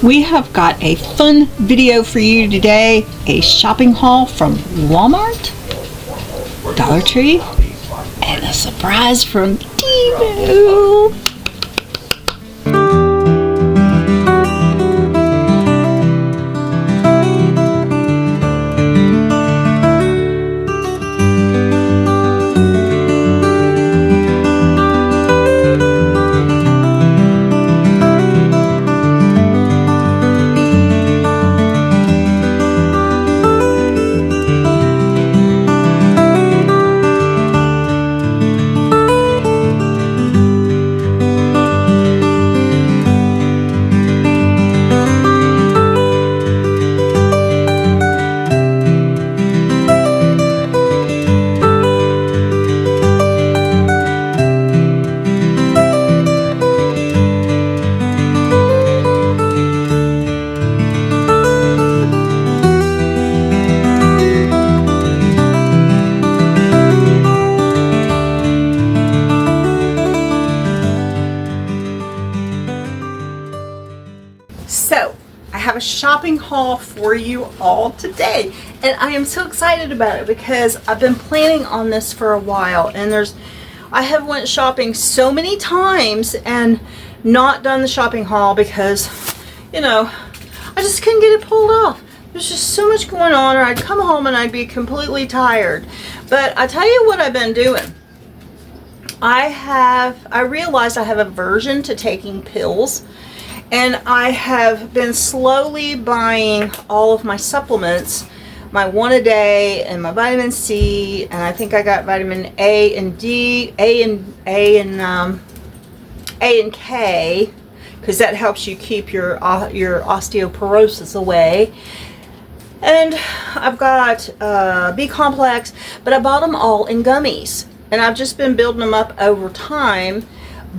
We have got a fun video for you today. A shopping haul from Walmart, Dollar Tree, and a surprise from Temu. So, I have a shopping haul for you all today, and I am so excited about it because I've been planning on this for a while, and I have went shopping so many times and not done the shopping haul because, I just couldn't get it pulled off. There's just so much going on, or I'd come home and I'd be completely tired. But I tell you what I've been doing. I realized I have an aversion to taking pills. And I have been slowly buying all of my supplements, my 1 a day and my vitamin C, and I think I got vitamin A and D, A and K, because that helps you keep your osteoporosis away. And I've got B complex, but I bought them all in gummies, and I've just been building them up over time.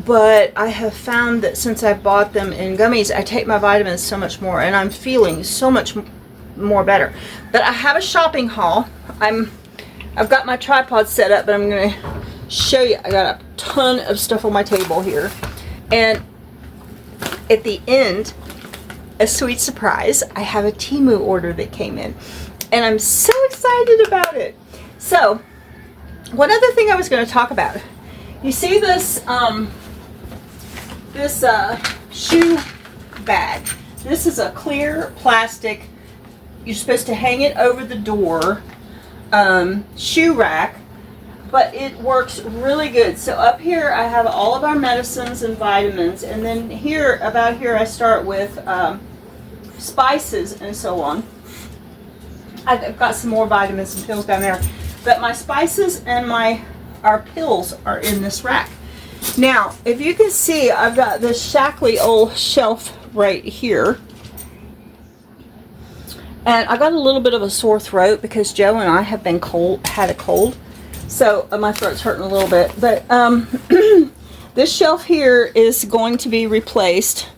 But I have found that since I bought them in gummies, I take my vitamins so much more, and I'm feeling so much more better. But I have a shopping haul. I've got my tripod set up, but I'm going to show you. I got a ton of stuff on my table here. And at the end, a sweet surprise, I have a Temu order that came in. And I'm so excited about it. So, one other thing I was going to talk about. You see this shoe bag. This is a clear plastic. You're supposed to hang it over the door shoe rack, but it works really good. So up here I have all of our medicines and vitamins, and then about here I start with spices and so on. I've got some more vitamins and pills down there, but my spices and our pills are in this rack. Now, if you can see, I've got this shackly old shelf right here. And I got a little bit of a sore throat because Joe and I have been had a cold. So my throat's hurting a little bit. But this shelf here is going to be replaced.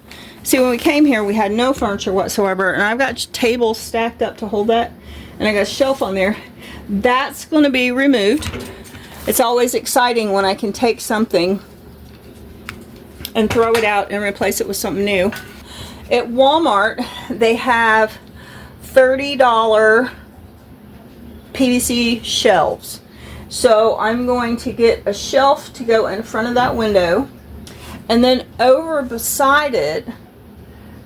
See, when we came here, we had no furniture whatsoever. And I've got tables stacked up to hold that. And I got a shelf on there. That's going to be removed. It's always exciting when I can take something and throw it out and replace it with something new. At Walmart, they have $30 PVC shelves. So I'm going to get a shelf to go in front of that window, and then over beside it,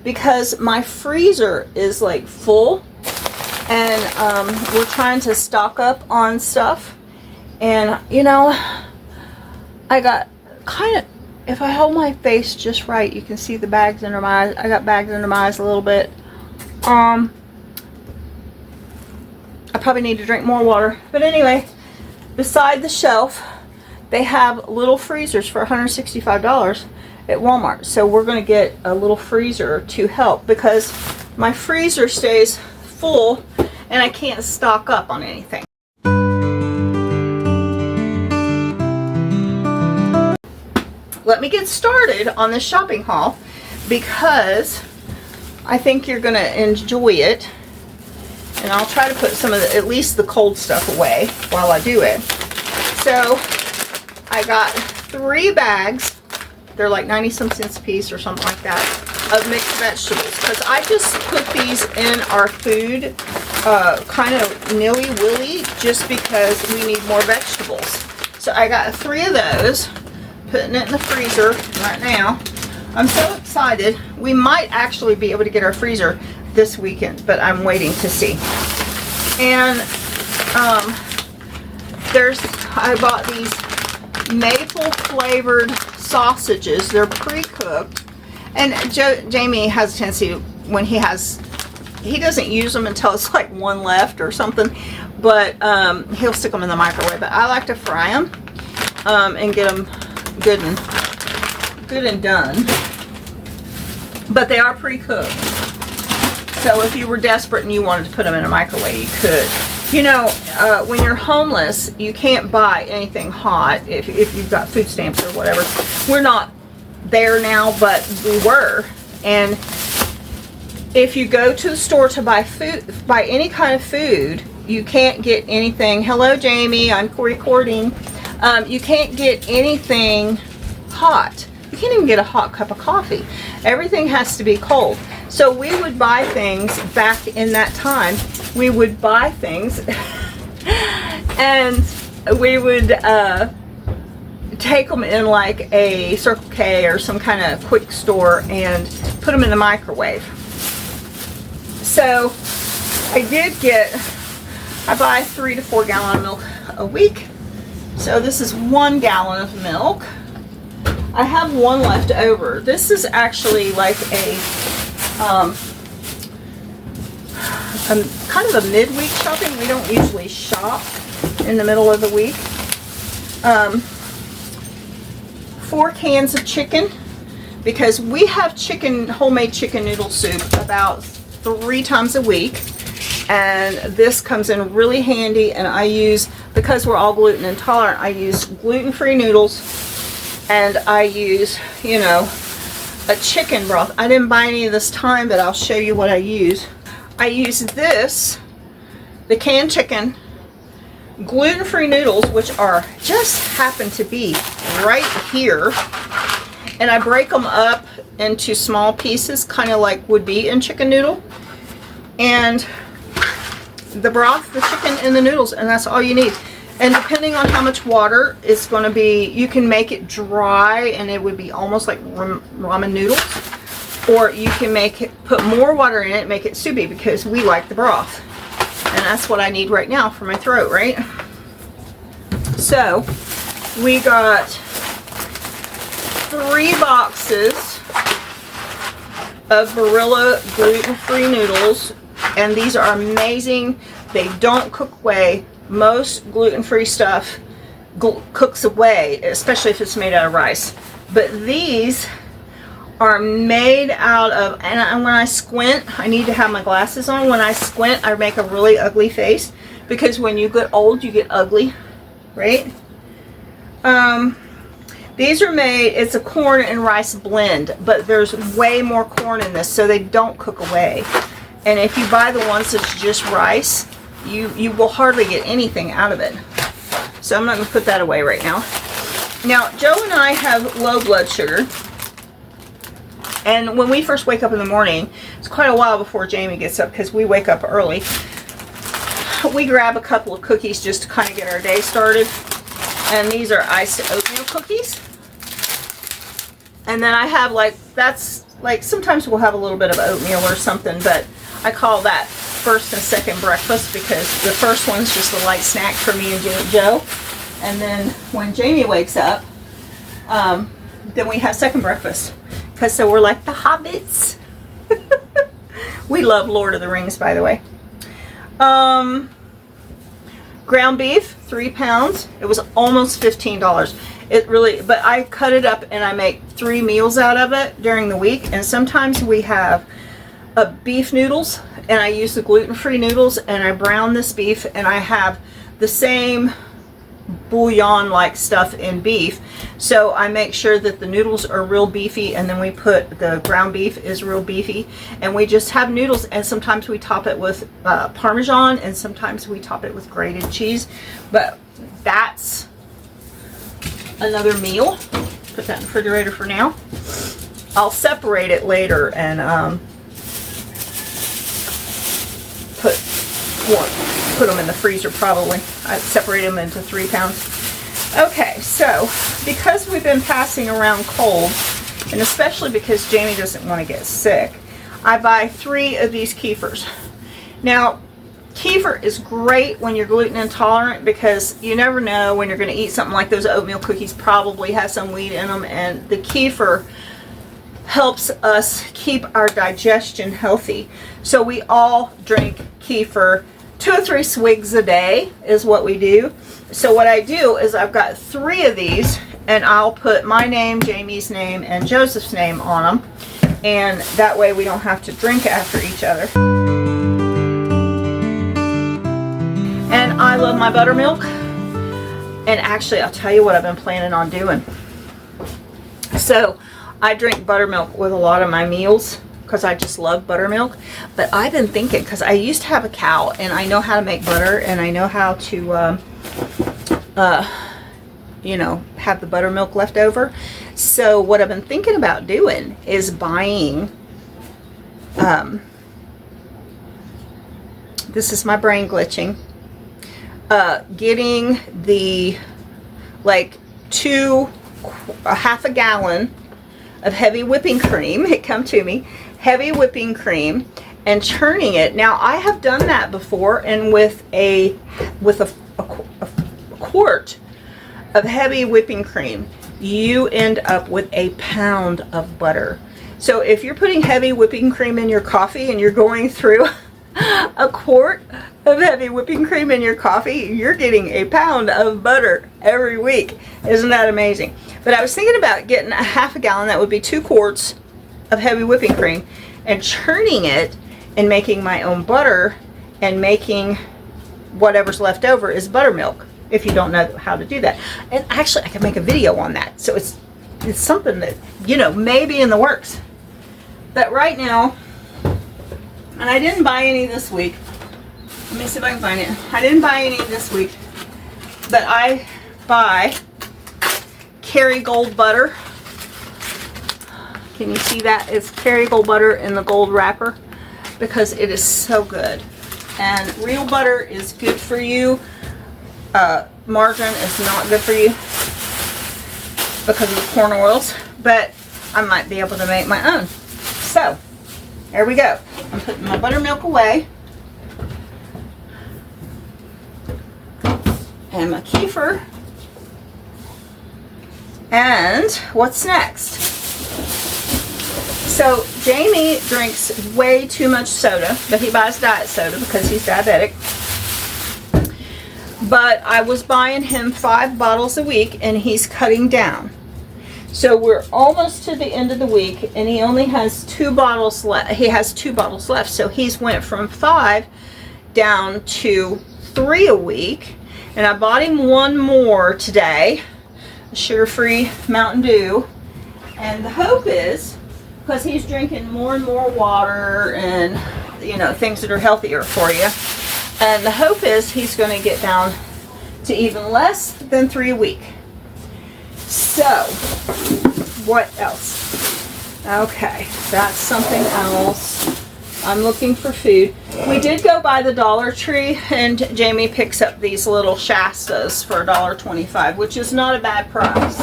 because my freezer is like full, and we're trying to stock up on stuff. And, I got if I hold my face just right, you can see the bags under my eyes. I got bags under my eyes a little bit. I probably need to drink more water. But anyway, beside the shelf, they have little freezers for $165 at Walmart. So we're going to get a little freezer to help, because my freezer stays full and I can't stock up on anything. Let me get started on this shopping haul because I think you're going to enjoy it. And I'll try to put some of at least the cold stuff away while I do it. So I got 3 bags. They're like 90 some cents a piece or something like that. of mixed vegetables, because I just put these in our food kind of nilly-willy just because we need more vegetables. So I got 3 of those, putting it in the freezer right now. I'm so excited. We might actually be able to get our freezer this weekend, but I'm waiting to see. And I bought these maple flavored sausages. They're pre-cooked, and Jamie has a tendency when he doesn't use them until it's like one left or something, but he'll stick them in the microwave. But I like to fry them and get them good and done. But they are pre-cooked, so if you were desperate and you wanted to put them in a microwave, you could. You know, when you're homeless, you can't buy anything hot if you've got food stamps or whatever. We're not there now, but we were. And if you go to the store to buy any kind of food, you can't get anything. Hello, Jamie, I'm recording. You can't get anything hot. You can't even get a hot cup of coffee. Everything has to be cold. So we would buy things back in that time. We would buy things and we would take them in like a Circle K or some kind of quick store and put them in the microwave. So I buy 3 to 4 gallon of milk a week. So this is 1 gallon of milk. I have 1 left over. This is actually like a kind of a midweek shopping. We don't usually shop in the middle of the week. 4 cans of chicken, because we have homemade chicken noodle soup about 3 times a week, and this comes in really handy. And because we're all gluten intolerant, I use gluten-free noodles, and I use, a chicken broth. I didn't buy any this time, but I'll show you what I use. I use the canned chicken, gluten-free noodles, which just happen to be right here, and I break them up into small pieces, kind of like would be in chicken noodle, and the broth, the chicken, and the noodles, and that's all you need. And depending on how much water it's going to be, you can make it dry and it would be almost like ramen noodles, or you can put more water in it and make it soupy, because we like the broth. And that's what I need right now for my throat, right? So we got 3 boxes of Barilla gluten-free noodles, and these are amazing. They don't cook away. Most gluten-free stuff cooks away, especially if it's made out of rice. But these are made out of, and when I squint, I need to have my glasses on. When I squint, I make a really ugly face, because when you get old, you get ugly, right? These are made, it's a corn and rice blend, but there's way more corn in this, so they don't cook away. And if you buy the ones that's just rice, you will hardly get anything out of it. So I'm not going to put that away right now. Now, Joe and I have low blood sugar. And when we first wake up in the morning, it's quite a while before Jamie gets up, because we wake up early. We grab a couple of cookies just to kind of get our day started. And these are iced oatmeal cookies. And then I have sometimes we'll have a little bit of oatmeal or something, but I call that first and second breakfast, because the first one's just a light snack for me and Joe, and then when Jamie wakes up, then we have second breakfast, because so we're like the hobbits. We love Lord of the Rings, by the way. Ground beef, 3 pounds. It was almost $15. But I cut it up and I make 3 meals out of it during the week, and sometimes we have beef noodles, and I use the gluten-free noodles, and I brown this beef, and I have the same bouillon like stuff in beef, so I make sure that the noodles are real beefy, and then we put the ground beef is real beefy, and we just have noodles, and sometimes we top it with Parmesan, and sometimes we top it with grated cheese. But that's another meal. Put that in the refrigerator for now. I'll separate it later and put them in the freezer probably. I separate them into 3 pounds. Okay, so because we've been passing around cold, and especially because Jamie doesn't want to get sick, I buy 3 of these kefirs. Now, kefir is great when you're gluten intolerant because you never know when you're going to eat something like those oatmeal cookies probably have some wheat in them, and the kefir helps us keep our digestion healthy. So we all drink kefir. 2 or 3 swigs a day is what we do. So what I do is I've got 3 of these, and I'll put my name, Jamie's name, and Joseph's name on them, and that way we don't have to drink after each other. And I love my buttermilk, and actually I'll tell you what I've been planning on doing. So I drink buttermilk with a lot of my meals because I just love buttermilk. But I've been thinking, because I used to have a cow and I know how to make butter, and I know how to you know, have the buttermilk left over. So what I've been thinking about doing is buying this is my brain glitching, getting the like a half a gallon of heavy whipping cream. It come to me, heavy whipping cream, and churning it. Now I have done that before, and with a quart of heavy whipping cream, you end up with a pound of butter. So if you're putting heavy whipping cream in your coffee and you're going through a quart of heavy whipping cream in your coffee, you're getting a pound of butter every week. Isn't that amazing? But I was thinking about getting a half a gallon, that would be 2 quarts of heavy whipping cream, and churning it and making my own butter, and making whatever's left over is buttermilk, if you don't know how to do that. And actually I could make a video on that. So it's something that, you know, may be in the works. But right now, and I didn't buy any this week. Let me see if I can find it. I didn't buy any this week, but I buy Kerrygold butter. Can you see that? It's Kerrygold butter in the gold wrapper, because it is so good. And real butter is good for you. Margarine is not good for you because of the corn oils, but I might be able to make my own. So there we go. I'm putting my buttermilk away, and my kefir. And what's next? So Jamie drinks way too much soda, but he buys diet soda because he's diabetic. But I was buying him 5 bottles a week, and he's cutting down. So we're almost to the end of the week, and he only has 2 bottles left. He has 2 bottles left, so he's went from 5 down to 3 a week. And I bought him 1 more today, a sugar-free Mountain Dew. And the hope is, because he's drinking more and more water and, you know, things that are healthier for you. And the hope is he's going to get down to even less than 3 a week. So, what else? Okay, that's something else. I'm looking for food. We did go by the Dollar Tree, and Jamie picks up these little Shastas for $1.25, which is not a bad price,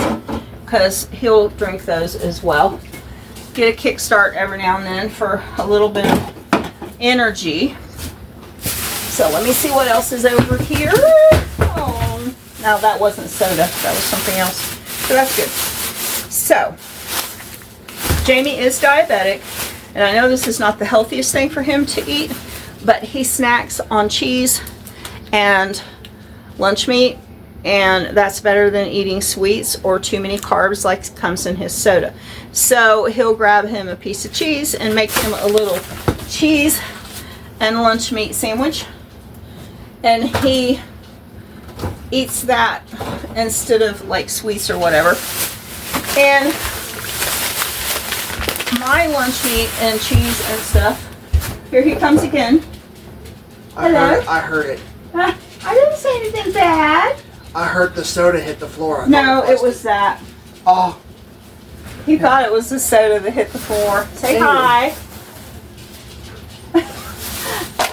because he'll drink those as well. Get a kickstart every now and then for a little bit of energy. So let me see what else is over here. Oh, no, that wasn't soda. That was something else. So that's good. So, Jamie is diabetic, and I know this is not the healthiest thing for him to eat, but he snacks on cheese and lunch meat, and that's better than eating sweets or too many carbs like comes in his soda. So he'll grab him a piece of cheese and make him a little cheese and lunch meat sandwich, and he eats that instead of like sweets or whatever. And my lunch meat and cheese and stuff, here he comes again. Hello? I heard it. I didn't say anything bad. I heard the soda hit the floor. No, it was that. Oh. He thought it was the soda that hit the floor. Say hi.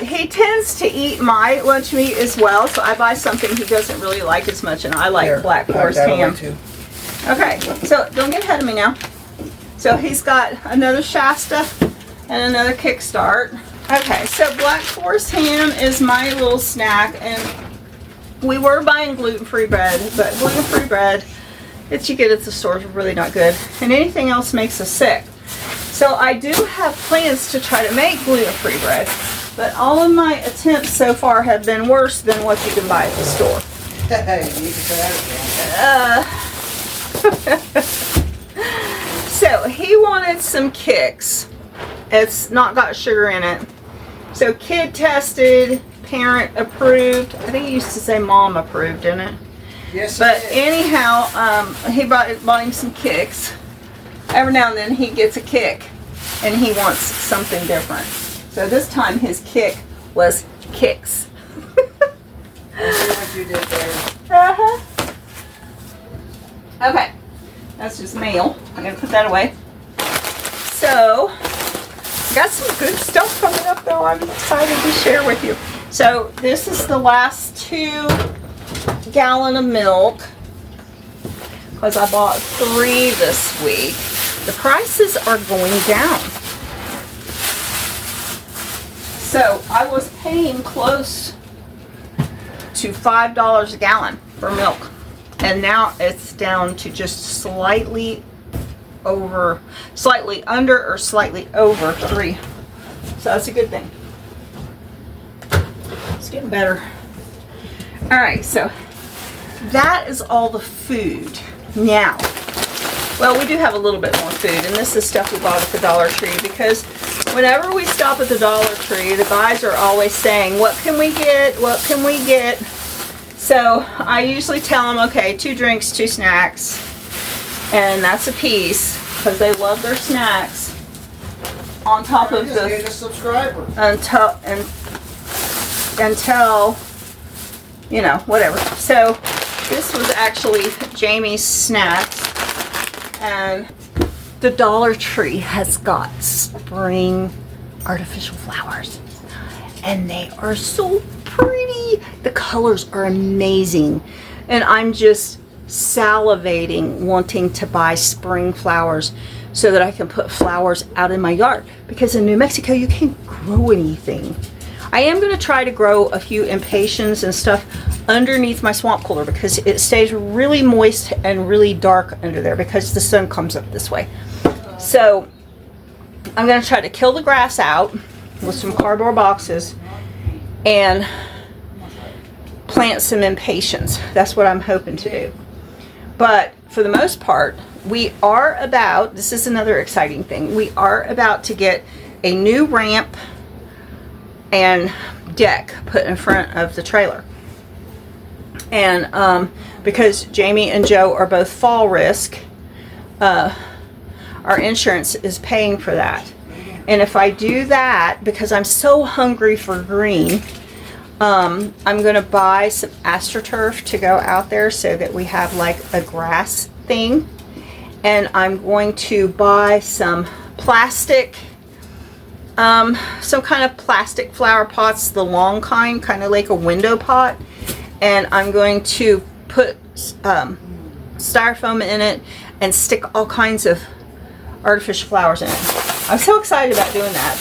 He tends to eat my lunch meat as well, so I buy something he doesn't really like as much, and I like Black Forest ham. Okay, so don't get ahead of me now. So he's got another Shasta and another Kickstart. Okay, so Black Forest ham is my little snack, and we were buying gluten-free bread, but gluten-free bread that you get at the store is really not good, and anything else makes us sick. So I do have plans to try to make gluten-free bread, but all of my attempts so far have been worse than what you can buy at the store. So he wanted some Kicks. It's not got sugar in it. So kid tested, parent approved. I think he used to say mom approved in it. Yes. But anyhow, he bought him some Kicks. Every now and then he gets a kick, and he wants something different. So this time his kick was Kicks. I see what you did there. Uh-huh. Okay, that's just mail. I'm gonna put that away. So, got some good stuff coming up though. I'm excited to share with you. So this is the last 2 gallon of milk, because I bought 3 this week. The prices are going down. So I was paying close to $5 a gallon for milk, and now it's down to just slightly under or slightly over 3. So that's a good thing. It's getting better. All right, so that is all the food. Now, well, we do have a little bit more food, and this is stuff we bought at the Dollar Tree, because whenever we stop at the Dollar Tree, the guys are always saying, what can we get? What can we get? So I usually tell them, okay, 2 drinks, 2 snacks, and that's a piece, because they love their snacks. On top of the subscriber. Until you know, whatever. So this was actually Jamie's snacks, and the Dollar Tree has got spring artificial flowers, and they are so pretty. The colors are amazing, and I'm just salivating wanting to buy spring flowers so that I can put flowers out in my yard, because in New Mexico you can't grow anything. I am going to try to grow a few impatiens and stuff underneath my swamp cooler, because it stays really moist and really dark under there because the sun comes up this way. So I'm going to try to kill the grass out with some cardboard boxes and plant some impatiens. That's what I'm hoping to do. But for the most part, we are about, this is another exciting thing, we are about to get a new ramp and deck put in front of the trailer. And because Jamie and Joe are both fall risk, our insurance is paying for that. And if I do that, because I'm so hungry for green, I'm going to buy some AstroTurf to go out there so that we have like a grass thing. And I'm going to buy some plastic, some kind of plastic flower pots, the long kind of like a window pot. And I'm going to put styrofoam in it and stick all kinds of artificial flowers in it. I'm so excited about doing that.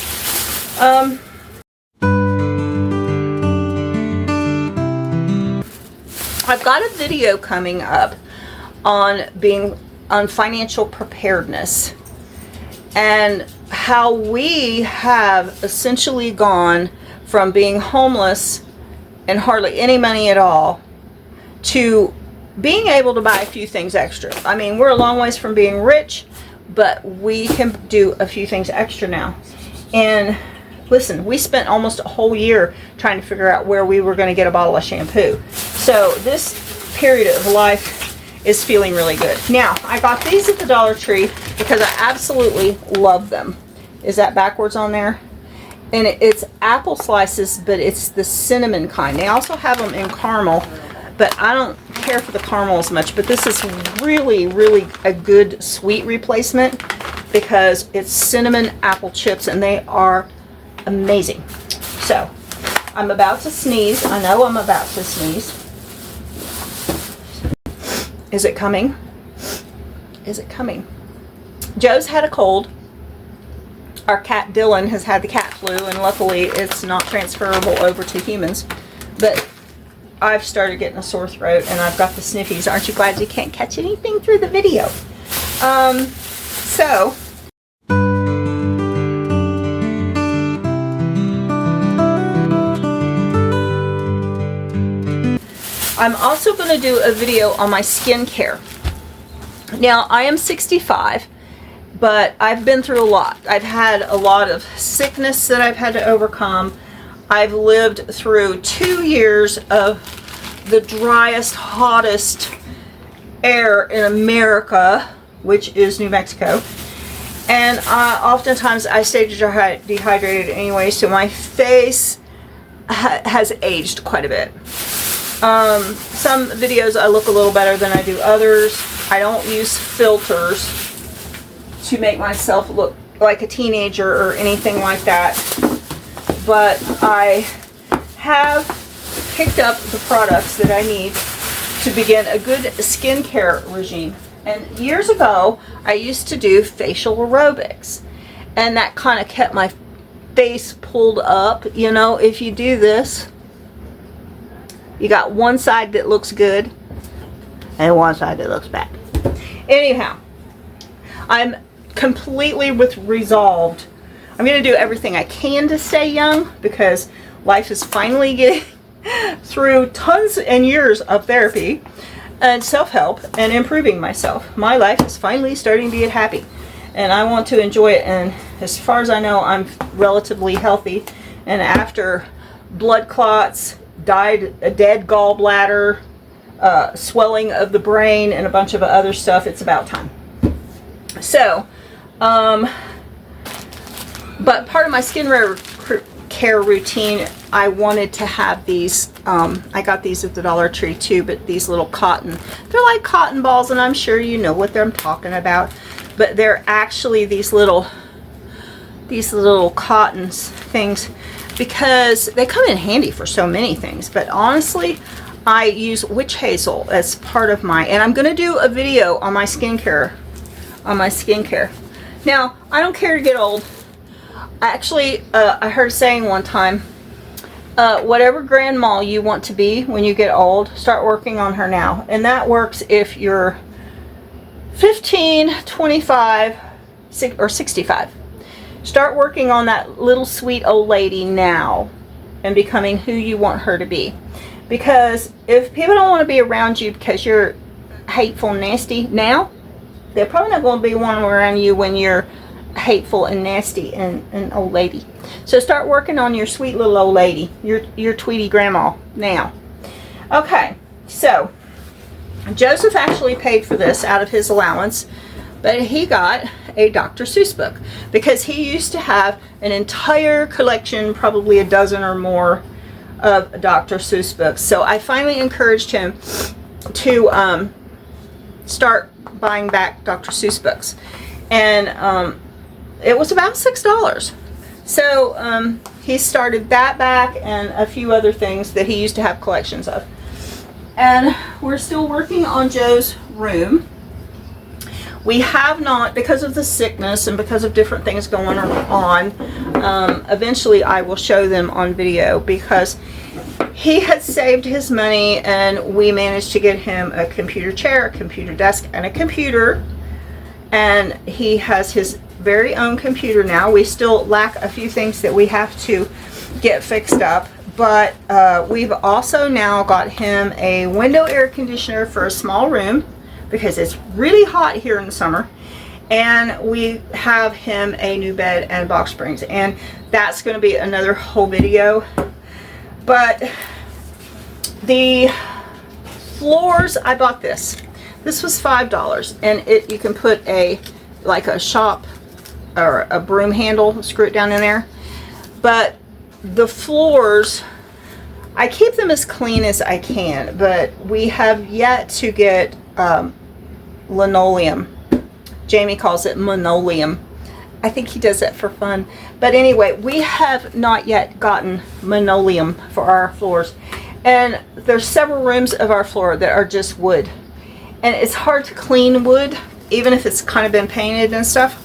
I've got a video coming up on financial preparedness and how we have essentially gone from being homeless and hardly any money at all to being able to buy a few things extra. I mean, we're a long ways from being rich, but we can do a few things extra now. And listen, we spent almost a whole year trying to figure out where we were going to get a bottle of shampoo. So this period of life is feeling really good. Now, I got these at the Dollar Tree because I absolutely love them. Is that backwards on there? And it's apple slices, but it's the cinnamon kind. They also have them in caramel. but I don't care for the caramel as much. But this is really, really a good sweet replacement because it's cinnamon apple chips and they are amazing. So I'm about to sneeze. I know I'm about to sneeze. Is it coming? Is it coming? Joe's had a cold. Our cat Dylan has had the cat flu, and luckily it's not transferable over to humans. But I've started getting a sore throat and I've got the sniffies. Aren't you glad you can't catch anything through the video? So I'm also going to do a video on my skincare. Now, I am 65, but I've been through a lot. I've had a lot of sickness that I've had to overcome. I've lived through 2 years of the driest, hottest air in America, which is New Mexico. And oftentimes I stay dehydrated anyway, so my face has aged quite a bit. Some videos I look a little better than I do others. I don't use filters to make myself look like a teenager or anything like that. But I have picked up the products that I need to begin a good skincare regime. And years ago, I used to do facial aerobics. And that kind of kept my face pulled up. You know, if you do this, you got one side that looks good and one side that looks bad. Anyhow, I'm completely resolved. I'm going to do everything I can to stay young because life is finally getting through tons and years of therapy and self-help and improving myself. My life is finally starting to get happy and I want to enjoy it. And as far as I know, I'm relatively healthy. And after blood clots, a dead gallbladder, swelling of the brain, and a bunch of other stuff, it's about time. So, but part of my skin care routine, I wanted to have these, I got these at the Dollar Tree too, but these little cotton, they're like cotton balls, and I'm sure you know what I'm talking about, but they're actually these little cotton things, because they come in handy for so many things. But honestly, I use witch hazel as part of my, and I'm going to do a video on my skincare, Now, I don't care to get old. Actually, I heard a saying one time, whatever grandma you want to be when you get old, start working on her now. And that works if you're 15, 25, or 65. Start working on that little sweet old lady now and becoming who you want her to be. Because if people don't want to be around you because you're hateful and nasty now, they're probably not going to be wanting around you when you're hateful and nasty and an old lady. So start working on your sweet little old lady, your Tweety grandma now. Okay, so Joseph actually paid for this out of his allowance, but he got a Dr. Seuss book because he used to have an entire collection, probably a dozen or more, of Dr. Seuss books. So I finally encouraged him to start buying back Dr. Seuss books, and it was about $6. So he started that back and a few other things that he used to have collections of. And we're still working on Joe's room. We have not, because of the sickness and because of different things going on, eventually I will show them on video, because he had saved his money and we managed to get him a computer chair, a computer desk, and a computer. And he has his very own computer now. We still lack a few things that we have to get fixed up, but we've also now got him a window air conditioner for a small room because it's really hot here in the summer, and we have him a new bed and box springs, and that's going to be another whole video. But the floors, I bought this. This was $5, and you can put like a shop or a broom handle, screw it down in there. But the floors, I keep them as clean as I can, but we have yet to get linoleum. Jamie calls it linoleum. I think he does that for fun. But anyway, we have not yet gotten linoleum for our floors. And there's several rooms of our floor that are just wood. And it's hard to clean wood, even if it's kind of been painted and stuff.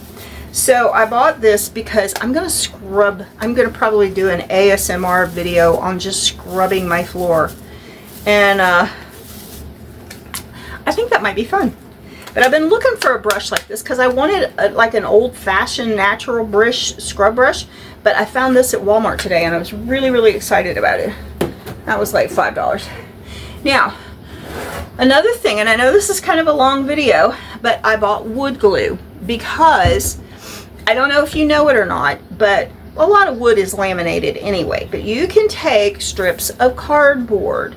So I bought this because I'm going to scrub. I'm going to probably do an ASMR video on just scrubbing my floor. And I think that might be fun. But I've been looking for a brush like this because I wanted like an old-fashioned natural brush, scrub brush. But I found this at Walmart today and I was really, really excited about it. That was like $5. Now, another thing, and I know this is kind of a long video, but I bought wood glue because I don't know if you know it or not, but a lot of wood is laminated anyway. But you can take strips of cardboard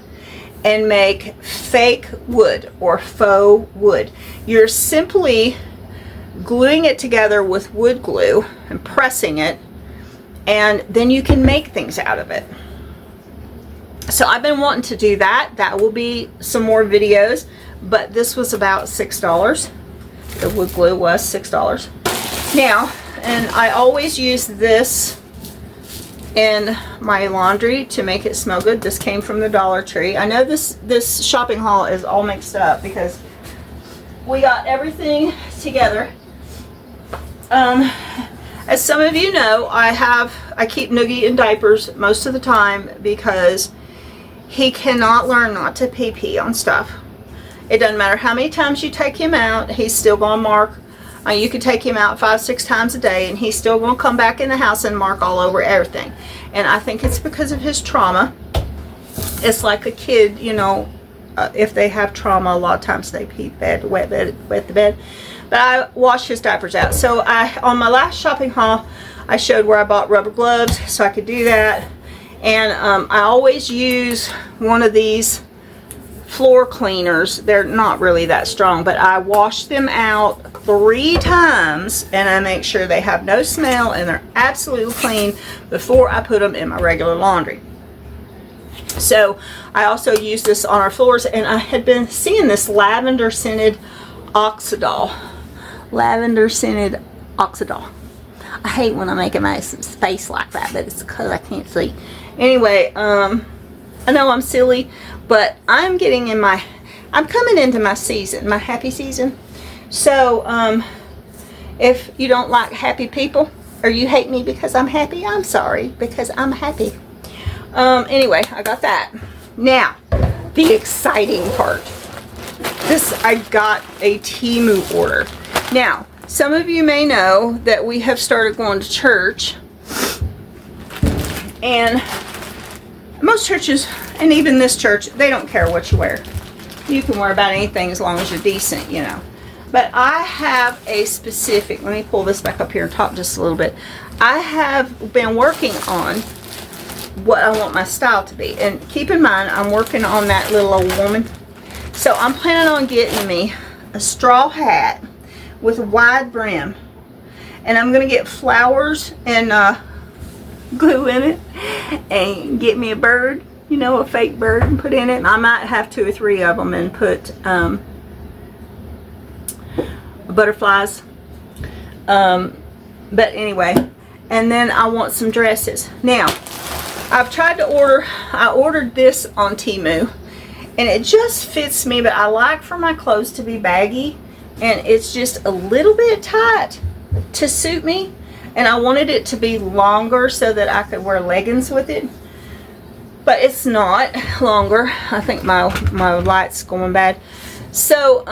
and make fake wood or faux wood. You're simply gluing it together with wood glue and pressing it, and then you can make things out of it. So I've been wanting to do that. That will be some more videos, but this was about $6. The wood glue was $6. Now, and I always use this in my laundry to make it smell good. This came from the Dollar Tree. I know this shopping haul is all mixed up because we got everything together. As some of you know, I keep Noogie in diapers most of the time because he cannot learn not to pee on stuff. It doesn't matter how many times you take him out, he's still gonna mark. You could take him out 5-6 times a day and he's still going to come back in the house and mark all over everything. And I think it's because of his trauma. It's like a kid, you know, if they have trauma, a lot of times they pee bed, wet the bed. But I wash his diapers out. So on my last shopping haul, I showed where I bought rubber gloves so I could do that. And I always use one of these floor cleaners. They're not really that strong, but I wash them out 3 times and I make sure they have no smell and they're absolutely clean before I put them in my regular laundry. So I also use this on our floors, and I had been seeing this lavender scented oxidol. Lavender scented oxidol. I hate when I make a face like that, but it's because I can't see. Anyway, I know I'm silly, but I'm coming into my season, my happy season. So, if you don't like happy people, or you hate me because I'm happy, I'm sorry, because I'm happy. Anyway, I got that. Now, the exciting part. I got a Temu order. Now, some of you may know that we have started going to church, and most churches, and even this church, they don't care what you wear. You can wear about anything as long as you're decent, you know. But I have a specific, let me pull this back up here and talk just a little bit. I have been working on what I want my style to be. And keep in mind, I'm working on that little old woman. So I'm planning on getting me a straw hat with a wide brim. And I'm going to get flowers and glue in it. And get me a bird, you know, a fake bird, and put in it. And I might have 2 or 3 of them and put butterflies. But anyway, and then I want some dresses. Now, I ordered this on Temu, and it just fits me, but I like for my clothes to be baggy, and it's just a little bit tight to suit me, and I wanted it to be longer so that I could wear leggings with it, but it's not longer. I think my light's going bad. So,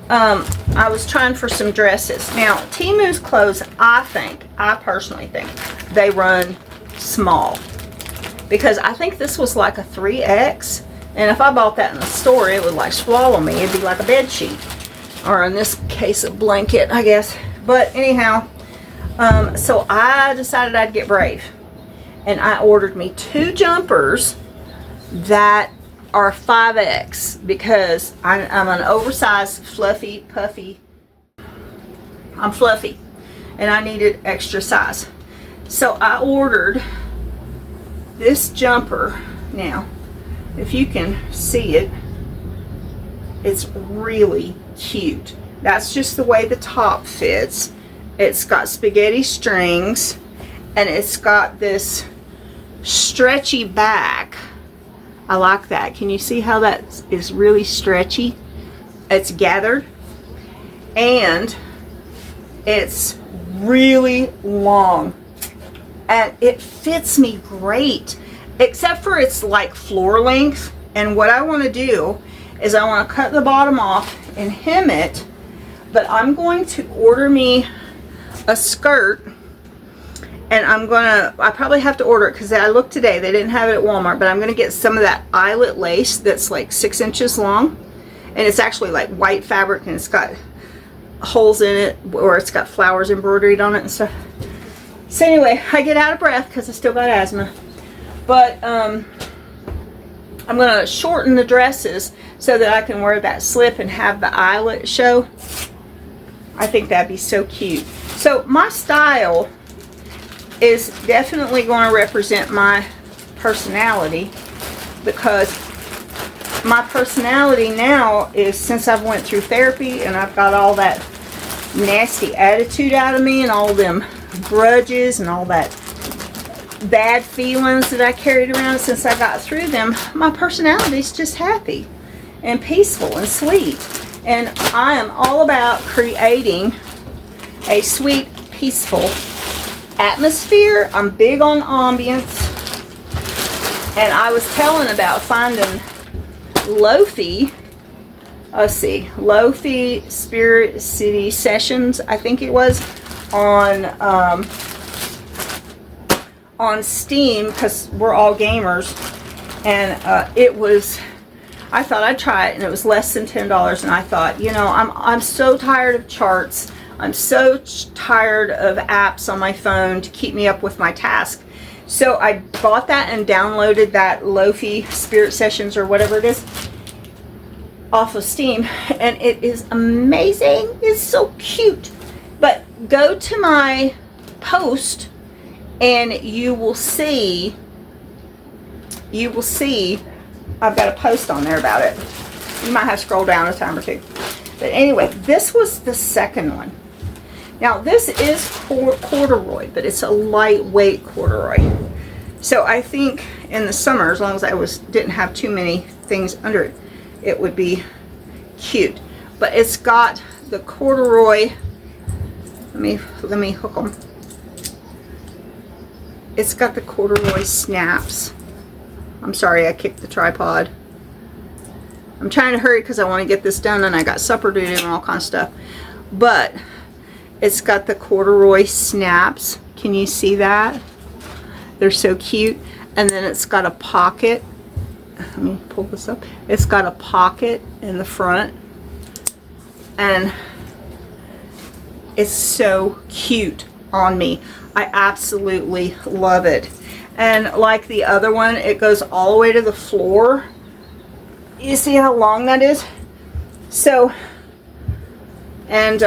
I was trying for some dresses. Now, Temu's clothes, I personally think, they run small. Because I think this was like a 3X. And if I bought that in the store, it would like swallow me. It'd be like a bed sheet. Or in this case, a blanket, I guess. But anyhow, so I decided I'd get brave. And I ordered me 2 jumpers that are 5X because I'm an oversized, fluffy, puffy. I'm fluffy and I needed extra size. So I ordered this jumper, now, if you can see it, it's really cute. That's just the way the top fits. It's got spaghetti strings, and it's got this stretchy back. I like that. Can you see how that is really stretchy? It's gathered, and it's really long, and it fits me great, except for it's like floor length. And what I want to do is I want to cut the bottom off and hem it, but I'm going to order me a skirt, and I probably have to order it because I looked today, they didn't have it at Walmart, but I'm going to get some of that eyelet lace that's like 6 inches long, and it's actually like white fabric, and it's got holes in it, or it's got flowers embroidered on it and stuff. So anyway, I get out of breath because I still got asthma, but I'm going to shorten the dresses so that I can wear that slip and have the eyelet show. I think that'd be so cute. So my style is definitely going to represent my personality, because my personality now is, since I've went through therapy and I've got all that nasty attitude out of me and all them grudges and all that bad feelings that I carried around since I got through them, my personality is just happy and peaceful and sweet. And I am all about creating a sweet, peaceful atmosphere. I'm big on ambience. And I was telling about finding Lo-Fi, let's see, Lo-Fi Spirit City Sessions, I think it was, on Steam, because we're all gamers. And it was, I thought I'd try it, and it was less than $10. And I thought, you know, I'm so tired of charts. I'm so tired of apps on my phone to keep me up with my task. So I bought that and downloaded that Lo-Fi Spirit Sessions, or whatever it is, off of Steam, and it is amazing. It's so cute. But go to my post and you will see I've got a post on there about it. You might have to scroll down a time or two. But anyway, this was the second one. Now this is corduroy, but it's a lightweight corduroy. So I think in the summer, as long as I didn't have too many things under it, it would be cute. But it's got the corduroy. Let me hook them. It's got the corduroy snaps. I'm sorry, I kicked the tripod. I'm trying to hurry because I want to get this done, and I got supper to do and all kinds of stuff. But it's got the corduroy snaps. Can you see that? They're so cute. And then it's got a pocket. Let me pull this up. It's got a pocket in the front. And it's so cute on me. I absolutely love it. And like the other one, it goes all the way to the floor. You see how long that is? So, and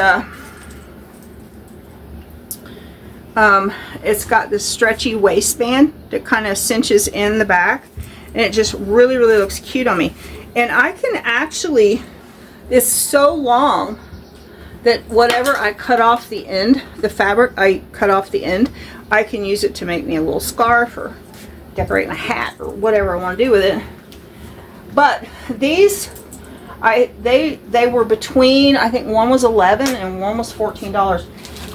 it's got this stretchy waistband that kind of cinches in the back, and it just really, really looks cute on me. And I can actually, it's so long that whatever I cut off the end, the fabric I cut off the end, I can use it to make me a little scarf or decorate my hat or whatever I want to do with it. But these, they were between, I think one was $11 and one was $14.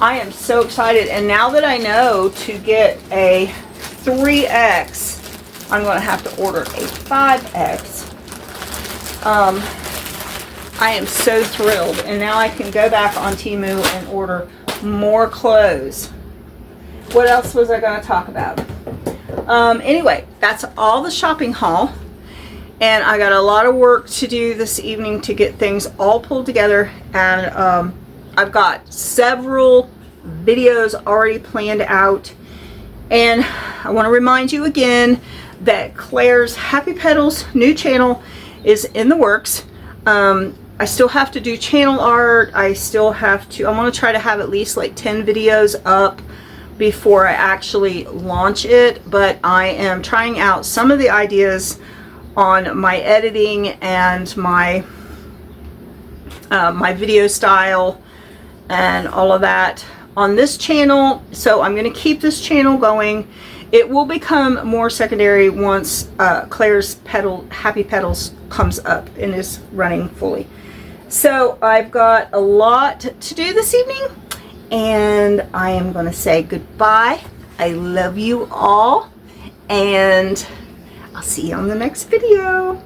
I am so excited, and now that I know to get a 3X, I'm going to have to order a 5X. I am so thrilled, and now I can go back on Temu and order more clothes. What else was I going to talk about? Anyway, that's all the shopping haul, and I got a lot of work to do this evening to get things all pulled together, and I've got several videos already planned out. And I want to remind you again that Claire's Happy Petals new channel is in the works. I still have to do channel art. I want to try to have at least like 10 videos up before I actually launch it, but I am trying out some of the ideas on my editing and my my video style and all of that on this channel. So I'm going to keep this channel going. It will become more secondary once Claire's Happy Petals comes up and is running fully. So I've got a lot to do this evening, and I am going to say goodbye. I love you all, and I'll see you on the next video.